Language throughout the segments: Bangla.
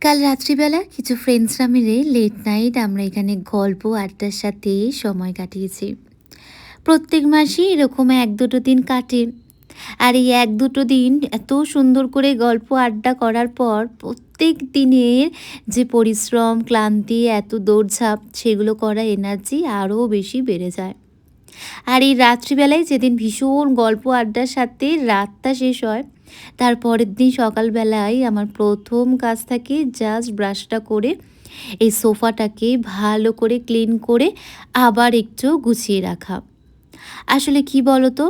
কাল রাত্রিবেলা কিছু ফ্রেন্ডসরা মিলে লেট নাইট আমরা এখানে গল্প আড্ডার সাথে সময় কাটিয়েছি। প্রত্যেক মাসেই এরকম ১-২টো দিন কাটে। আর এই ১-২টো দিন এত সুন্দর করে গল্প আড্ডা করার পর প্রত্যেক দিনের যে পরিশ্রম, ক্লান্তি, এত দৌড়ঝাঁপ সেগুলো করা এনার্জি আরও বেশি বেড়ে যায়। আর এই রাত্রিবেলায় যেদিন ভীষণ গল্প আড্ডার সাথে রাতটা শেষ হয়, তার পরের দিন সকালবেলায় আমার ১ম কাজ থাকে জাস্ট ব্রাশটা করে এই সোফাটাকে ভালো করে ক্লিন করে আবার একটু গুছিয়ে রাখা। আসলে কি বলো তো?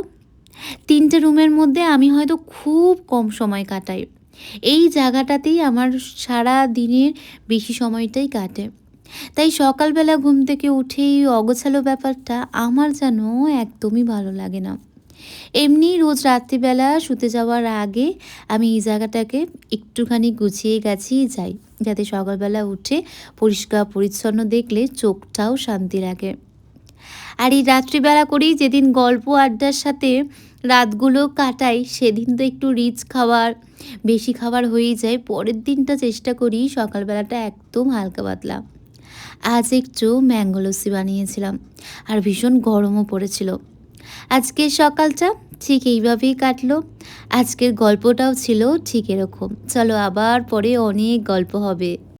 ৩ টে রুমের মধ্যে আমি হয়তো খুব কম সময় কাটাই। এই জায়গাটাতেই আমার সারাদিনের বেশি সময়টাই কাটে। তাই সকালবেলা ঘুম থেকে উঠেই অগোছালো ব্যাপারটা আমার যেন একদমই ভালো লাগে না। এমনি রোজ রাত্রিবেলা শুতে যাওয়ার আগে আমি এই জায়গাটাকে একটুখানি গুছিয়ে গাছিয়ে যাই, যাতে সকালবেলা উঠে পরিষ্কার পরিচ্ছন্ন দেখলে চোখটাও শান্তি লাগে। আর এই রাত্রিবেলা করেই যেদিন গল্প আড্ডার সাথে রাতগুলো কাটাই, সেদিন তো একটু রিচ খাবার, বেশি খাবার হয়েই যায়। পরের দিনটা চেষ্টা করি সকালবেলাটা একদম হালকা পাতলা। আজ একটু ম্যাঙ্গো লস্যি বানিয়েছিলাম, আর ভীষণ গরমও পড়েছিল। আজকের সকালটা ঠিক এইভাবেই কাটলো। আজকের গল্পটাও ছিল ঠিক এরকম। চলো আবার পরে অনেক গল্প হবে।